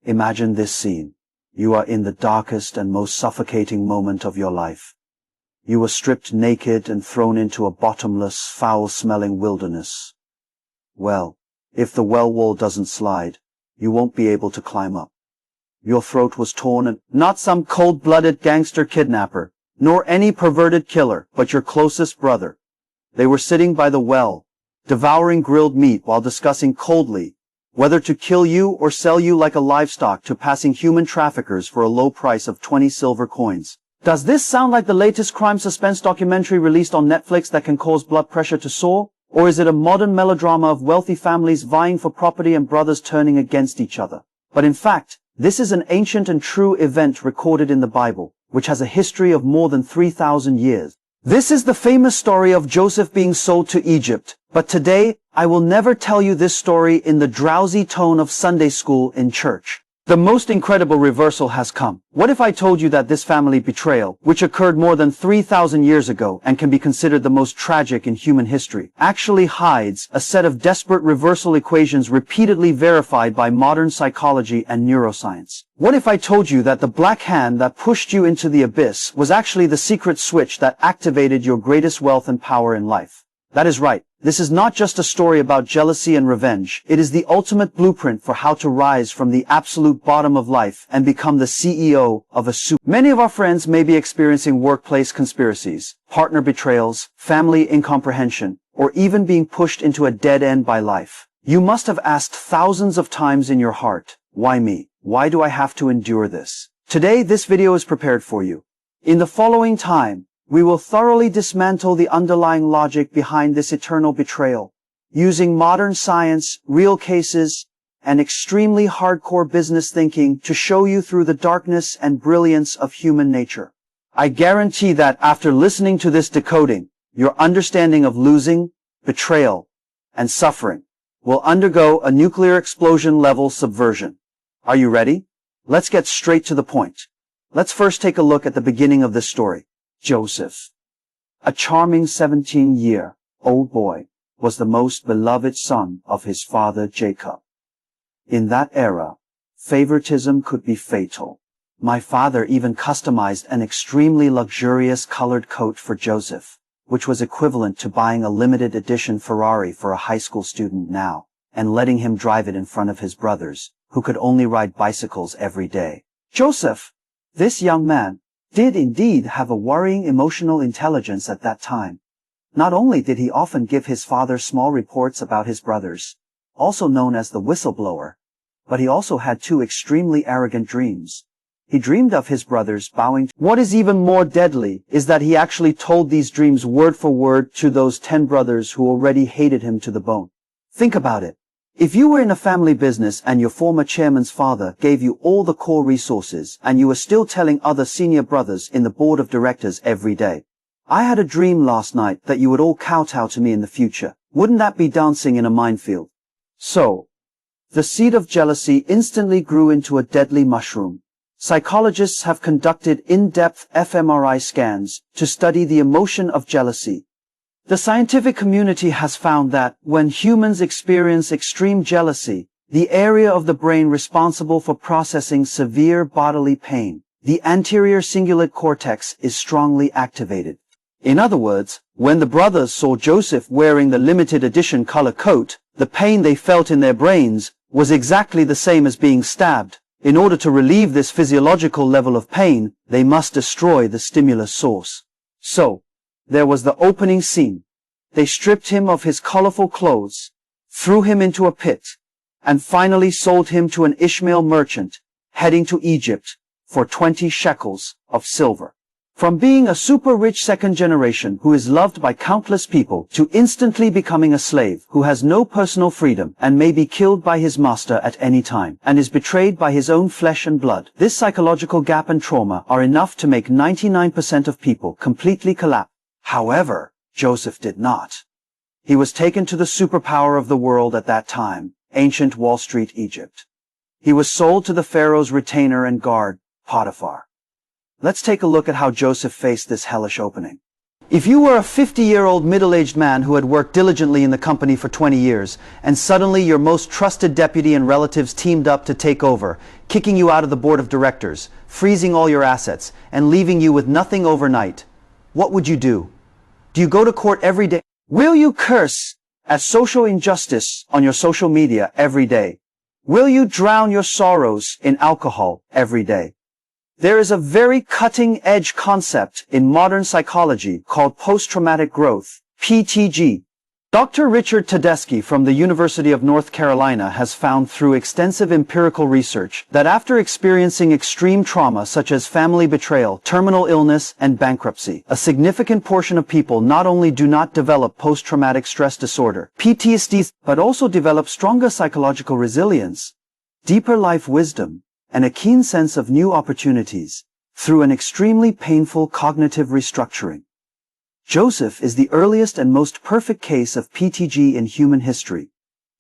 Imagine this scene. You are in the darkest and most suffocating moment of your life. You were stripped naked and thrown into a bottomless, foul-smelling wilderness. Well, if the well wall doesn't slide, you won't be able to climb up. Your throat was torn and not some cold-blooded gangster kidnapper, nor any perverted killer, but your closest brother. They were sitting by the well, devouring grilled meat while discussing coldly whether to kill you or sell you like a livestock to passing human traffickers for a low price of 20 silver coins. Does this sound like the latest crime suspense documentary released on Netflix that can cause blood pressure to soar? Or is it a modern melodrama of wealthy families vying for property and brothers turning against each other? But in fact, this is an ancient and true event recorded in the Bible, which has a history of more than 3,000 years. This is the famous story of Joseph being sold to Egypt, but today, I will never tell you this story in the drowsy tone of Sunday school in church. The most incredible reversal has come. What if I told you that this family betrayal, which occurred more than 3,000 years ago and can be considered the most tragic in human history, actually hides a set of desperate reversal equations repeatedly verified by modern psychology and neuroscience? What if I told you that the black hand that pushed you into the abyss was actually the secret switch that activated your greatest wealth and power in life? That is right. This is not just a story about jealousy and revenge. It is the ultimate blueprint for how to rise from the absolute bottom of life and become the CEO of a super. Many of our friends may be experiencing workplace conspiracies, partner betrayals, family incomprehension, or even being pushed into a dead end by life. You must have asked thousands of times in your heart, why me? Why do I have to endure this? Today, this video is prepared for you. In the following time, we will thoroughly dismantle the underlying logic behind this eternal betrayal, using modern science, real cases, and extremely hardcore business thinking to show you through the darkness and brilliance of human nature. I guarantee that after listening to this decoding, your understanding of losing, betrayal, and suffering will undergo a nuclear explosion level subversion. Are you ready? Let's get straight to the point. Let's first take a look at the beginning of this story. Joseph, a charming 17-year-old boy, was the most beloved son of his father Jacob. In that era, favoritism could be fatal. My father even customized an extremely luxurious colored coat for Joseph, which was equivalent to buying a limited edition Ferrari for a high school student now, and letting him drive it in front of his brothers, who could only ride bicycles every day. Joseph, this young man, did indeed have a worrying emotional intelligence at that time. Not only did he often give his father small reports about his brothers, also known as the whistleblower, but he also had two extremely arrogant dreams. He dreamed of his brothers bowing. What is even more deadly is that he actually told these dreams word for word to those 10 brothers who already hated him to the bone. Think about it. If you were in a family business and your former chairman's father gave you all the core resources and you were still telling other senior brothers in the board of directors every day, I had a dream last night that you would all kowtow to me in the future. Wouldn't that be dancing in a minefield? So, the seed of jealousy instantly grew into a deadly mushroom. Psychologists have conducted in-depth fMRI scans to study the emotion of jealousy. The scientific community has found that when humans experience extreme jealousy, the area of the brain responsible for processing severe bodily pain, the anterior cingulate cortex, is strongly activated. In other words, when the brothers saw Joseph wearing the limited edition color coat, the pain they felt in their brains was exactly the same as being stabbed. In order to relieve this physiological level of pain, they must destroy the stimulus source. So, there was the opening scene. They stripped him of his colorful clothes, threw him into a pit, and finally sold him to an Ishmael merchant, heading to Egypt, for 20 shekels of silver. From being a super rich second generation who is loved by countless people to instantly becoming a slave who has no personal freedom and may be killed by his master at any time and is betrayed by his own flesh and blood. This psychological gap and trauma are enough to make 99% of people completely collapse. However, Joseph did not. He was taken to the superpower of the world at that time, ancient Wall Street Egypt. He was sold to the Pharaoh's retainer and guard, Potiphar. Let's take a look at how Joseph faced this hellish opening. If you were a 50-year-old middle-aged man who had worked diligently in the company for 20 years, and suddenly your most trusted deputy and relatives teamed up to take over, kicking you out of the board of directors, freezing all your assets, and leaving you with nothing overnight, what would you do? Do you go to court every day? Will you curse at social injustice on your social media every day? Will you drown your sorrows in alcohol every day? There is a very cutting-edge concept in modern psychology called post-traumatic growth, PTG. Dr. Richard Tedeschi from the University of North Carolina has found through extensive empirical research that after experiencing extreme trauma such as family betrayal, terminal illness, and bankruptcy, a significant portion of people not only do not develop post-traumatic stress disorder, PTSD, but also develop stronger psychological resilience, deeper life wisdom, and a keen sense of new opportunities through an extremely painful cognitive restructuring. Joseph is the earliest and most perfect case of PTG in human history.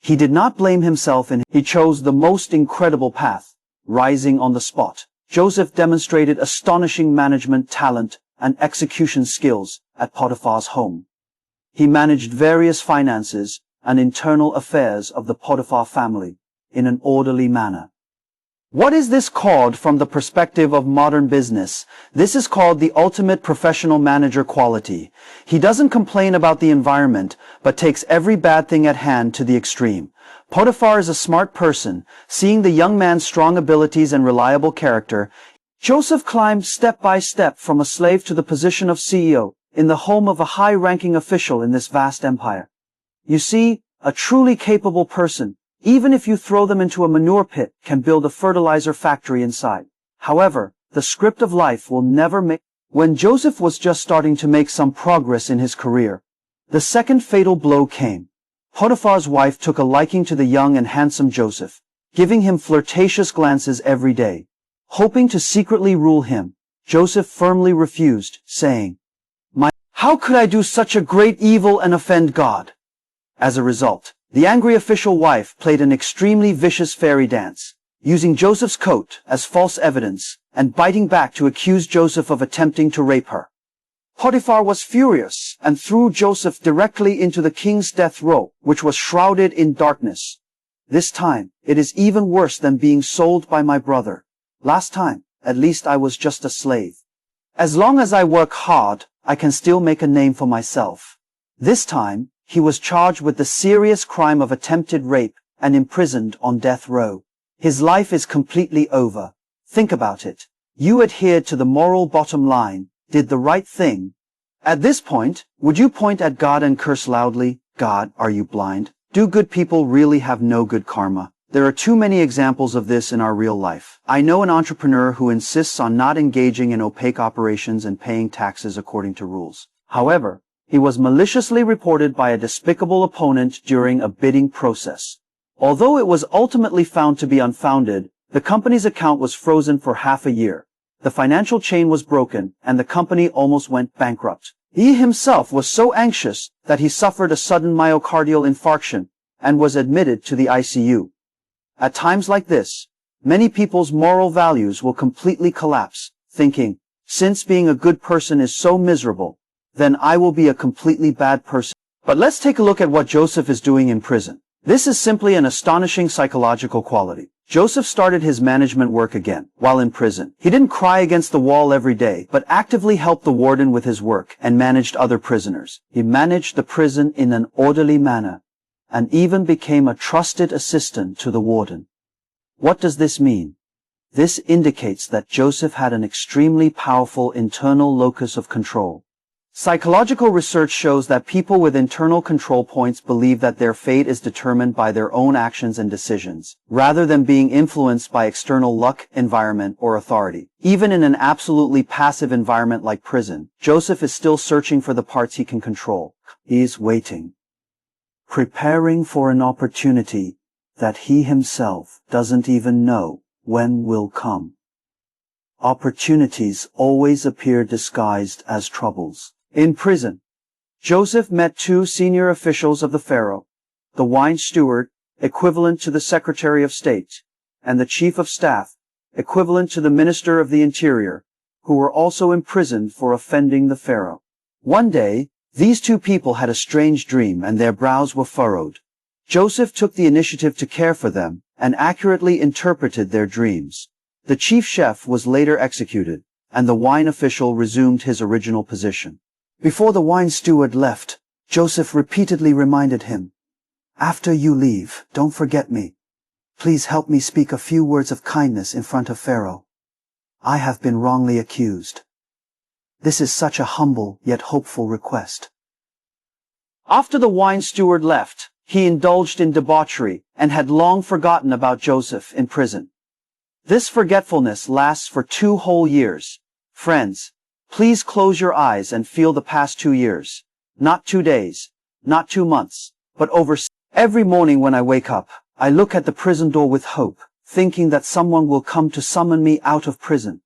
He did not blame himself and he chose the most incredible path, rising on the spot. Joseph demonstrated astonishing management talent and execution skills at Potiphar's home. He managed various finances and internal affairs of the Potiphar family in an orderly manner. What is this called from the perspective of modern business? This is called the ultimate professional manager quality. He doesn't complain about the environment, but takes every bad thing at hand to the extreme. Potiphar is a smart person. Seeing the young man's strong abilities and reliable character, Joseph climbed step by step from a slave to the position of CEO in the home of a high-ranking official in this vast empire. You see, a truly capable person, even if you throw them into a manure pit, can build a fertilizer factory inside. However, the script of life will never make. When Joseph was just starting to make some progress in his career, the second fatal blow came. Potiphar's wife took a liking to the young and handsome Joseph, giving him flirtatious glances every day. Hoping to secretly rule him, Joseph firmly refused, saying, "How could I do such a great evil and offend God?" As a result, the angry official wife played an extremely vicious fairy dance, using Joseph's coat as false evidence and biting back to accuse Joseph of attempting to rape her. Potiphar was furious and threw Joseph directly into the king's death row, which was shrouded in darkness. This time, it is even worse than being sold by my brother. Last time, at least I was just a slave. As long as I work hard, I can still make a name for myself. This time, he was charged with the serious crime of attempted rape and imprisoned on death row. His life is completely over. Think about it. You adhered to the moral bottom line, did the right thing. At this point, would you point at God and curse loudly, "God, are you blind? Do good people really have no good karma?" There are too many examples of this in our real life. I know an entrepreneur who insists on not engaging in opaque operations and paying taxes according to rules. However, he was maliciously reported by a despicable opponent during a bidding process. Although it was ultimately found to be unfounded, the company's account was frozen for half a year. The financial chain was broken, and the company almost went bankrupt. He himself was so anxious that he suffered a sudden myocardial infarction and was admitted to the ICU. At times like this, many people's moral values will completely collapse, thinking, since being a good person is so miserable, then I will be a completely bad person. But let's take a look at what Joseph is doing in prison. This is simply an astonishing psychological quality. Joseph started his management work again, while in prison. He didn't cry against the wall every day, but actively helped the warden with his work and managed other prisoners. He managed the prison in an orderly manner, and even became a trusted assistant to the warden. What does this mean? This indicates that Joseph had an extremely powerful internal locus of control. Psychological research shows that people with internal control points believe that their fate is determined by their own actions and decisions, rather than being influenced by external luck, environment, or authority. Even in an absolutely passive environment like prison, Joseph is still searching for the parts he can control. He is waiting, preparing for an opportunity that he himself doesn't even know when will come. Opportunities always appear disguised as troubles. In prison, Joseph met two senior officials of the Pharaoh, the wine steward, equivalent to the Secretary of State, and the Chief of Staff, equivalent to the Minister of the Interior, who were also imprisoned for offending the Pharaoh. One day, these two people had a strange dream and their brows were furrowed. Joseph took the initiative to care for them and accurately interpreted their dreams. The chief chef was later executed, and the wine official resumed his original position. Before the wine steward left, Joseph repeatedly reminded him, "After you leave, don't forget me. Please help me speak a few words of kindness in front of Pharaoh. I have been wrongly accused. This is such a humble yet hopeful request." After the wine steward left, he indulged in debauchery and had long forgotten about Joseph in prison. This forgetfulness lasts for 2 whole years. Friends, please close your eyes and feel the past 2 years. Not 2 days, not 2 months, but every morning when I wake up, I look at the prison door with hope, thinking that someone will come to summon me out of prison.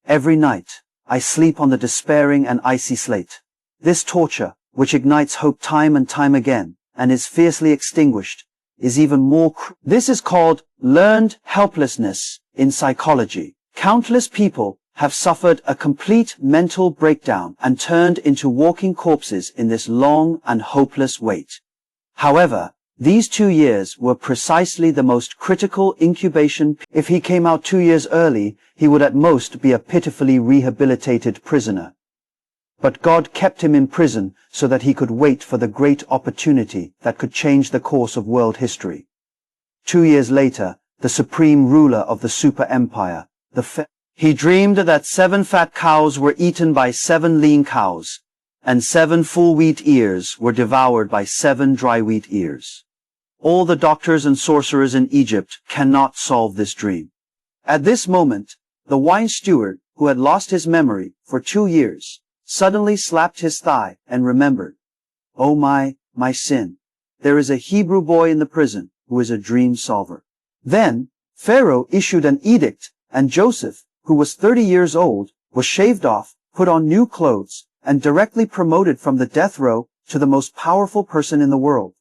Every night, I sleep on the despairing and icy slate. This torture, which ignites hope time and time again, and is fiercely extinguished, is even more This is called learned helplessness in psychology. Countless people have suffered a complete mental breakdown and turned into walking corpses in this long and hopeless wait. However, these 2 years were precisely the most critical incubation. If he came out 2 years early, he would at most be a pitifully rehabilitated prisoner. But God kept him in prison so that he could wait for the great opportunity that could change the course of world history. 2 years later, the supreme ruler of the super empire, he dreamed that 7 fat cows were eaten by 7 lean cows, and 7 full wheat ears were devoured by 7 dry wheat ears. All the doctors and sorcerers in Egypt cannot solve this dream. At this moment, the wine steward, who had lost his memory for 2 years, suddenly slapped his thigh and remembered, "Oh my sin. There is a Hebrew boy in the prison who is a dream solver." Then, Pharaoh issued an edict, and Joseph, who was 30 years old, was shaved off, put on new clothes, and directly promoted from the death row to the most powerful person in the world.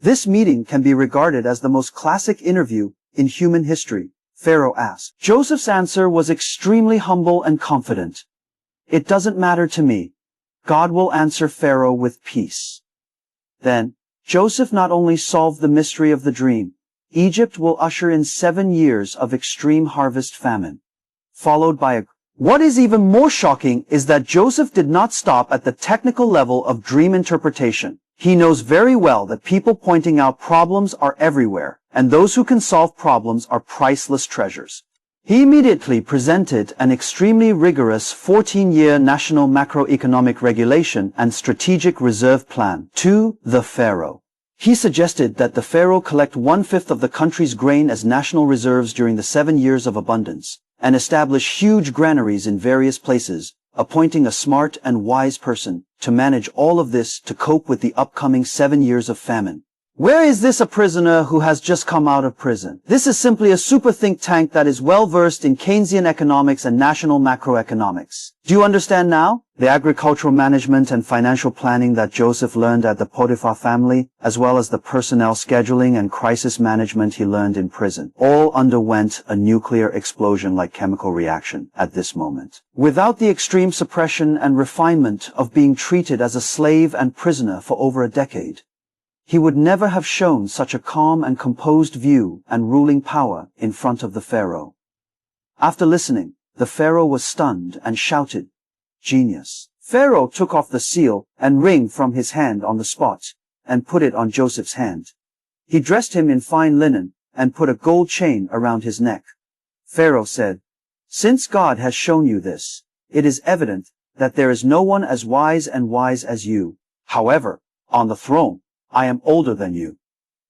This meeting can be regarded as the most classic interview in human history. Pharaoh asked. Joseph's answer was extremely humble and confident. "It doesn't matter to me. God will answer Pharaoh with peace." Then, Joseph not only solved the mystery of the dream, Egypt will usher in 7 years of extreme harvest famine, followed by What is even more shocking is that Joseph did not stop at the technical level of dream interpretation. He knows very well that people pointing out problems are everywhere, and those who can solve problems are priceless treasures. He immediately presented an extremely rigorous 14-year national macroeconomic regulation and strategic reserve plan to the Pharaoh. He suggested that the Pharaoh collect 1/5 of the country's grain as national reserves during the 7 years of abundance, and establish huge granaries in various places, appointing a smart and wise person to manage all of this to cope with the upcoming 7 years of famine. Where is this a prisoner who has just come out of prison? This is simply a super think tank that is well versed in Keynesian economics and national macroeconomics. Do you understand now? The agricultural management and financial planning that Joseph learned at the Potiphar family, as well as the personnel scheduling and crisis management he learned in prison, all underwent a nuclear explosion-like chemical reaction at this moment. Without the extreme suppression and refinement of being treated as a slave and prisoner for over a decade, he would never have shown such a calm and composed view and ruling power in front of the Pharaoh. After listening, the Pharaoh was stunned and shouted, "Genius." Pharaoh took off the seal and ring from his hand on the spot, and put it on Joseph's hand. He dressed him in fine linen, and put a gold chain around his neck. Pharaoh said, "Since God has shown you this, it is evident that there is no one as wise as you. However, on the throne, I am older than you."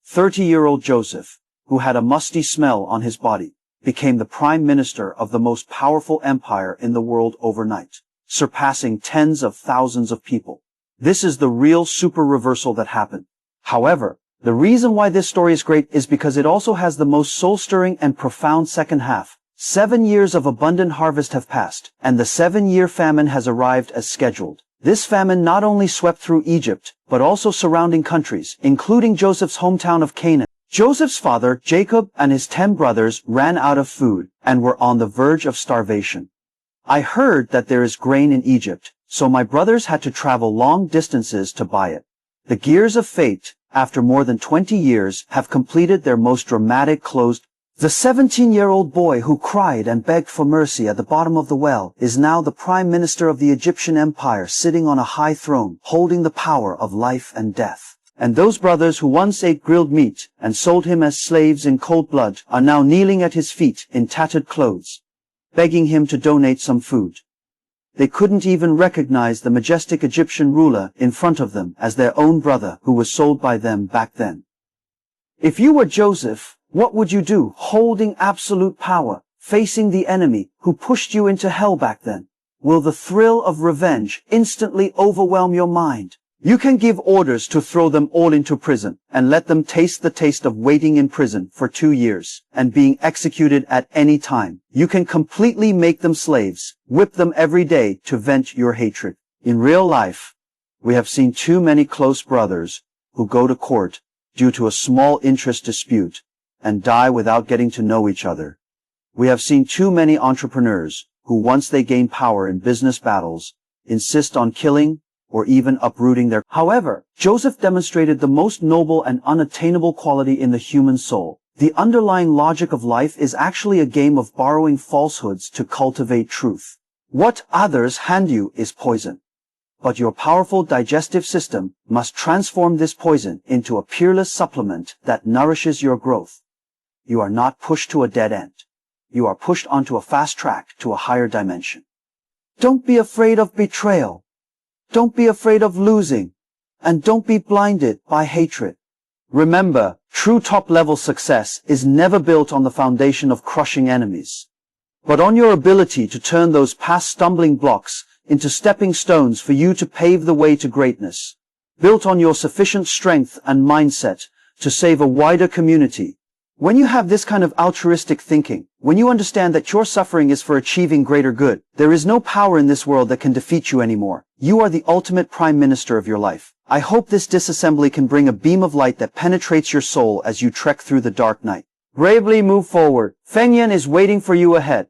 30-year-old Joseph, who had a musty smell on his body, became the prime minister of the most powerful empire in the world overnight, surpassing tens of thousands of people. This is the real super reversal that happened. However, the reason why this story is great is because it also has the most soul-stirring and profound second half. 7 years of abundant harvest have passed, and the 7-year famine has arrived as scheduled. This famine not only swept through Egypt, but also surrounding countries, including Joseph's hometown of Canaan. Joseph's father, Jacob, and his 10 brothers ran out of food and were on the verge of starvation. "I heard that there is grain in Egypt, so my brothers had to travel long distances to buy it." The gears of fate, after more than 20 years, have completed their most dramatic closed. The 17-year-old boy who cried and begged for mercy at the bottom of the well is now the prime minister of the Egyptian empire, sitting on a high throne, holding the power of life and death. And those brothers who once ate grilled meat and sold him as slaves in cold blood are now kneeling at his feet in tattered clothes, begging him to donate some food. They couldn't even recognize the majestic Egyptian ruler in front of them as their own brother who was sold by them back then. If you were Joseph, what would you do, holding absolute power, facing the enemy who pushed you into hell back then? Will the thrill of revenge instantly overwhelm your mind? You can give orders to throw them all into prison and let them taste the taste of waiting in prison for 2 years and being executed at any time. You can completely make them slaves, whip them every day to vent your hatred. In real life, we have seen too many close brothers who go to court due to a small interest dispute and die without getting to know each other. We have seen too many entrepreneurs who, once they gain power in business battles, insist on killing or even uprooting their. However, Joseph demonstrated the most noble and unattainable quality in the human soul. The underlying logic of life is actually a game of borrowing falsehoods to cultivate truth. What others hand you is poison, but your powerful digestive system must transform this poison into a peerless supplement that nourishes your growth. You are not pushed to a dead end. You are pushed onto a fast track to a higher dimension. Don't be afraid of betrayal. Don't be afraid of losing. And don't be blinded by hatred. Remember, true top-level success is never built on the foundation of crushing enemies, but on your ability to turn those past stumbling blocks into stepping stones for you to pave the way to greatness. Built on your sufficient strength and mindset to save a wider community. When you have this kind of altruistic thinking, when you understand that your suffering is for achieving greater good, there is no power in this world that can defeat you anymore. You are the ultimate prime minister of your life. I hope this disassembly can bring a beam of light that penetrates your soul as you trek through the dark night. Bravely move forward. Feng Yan is waiting for you ahead.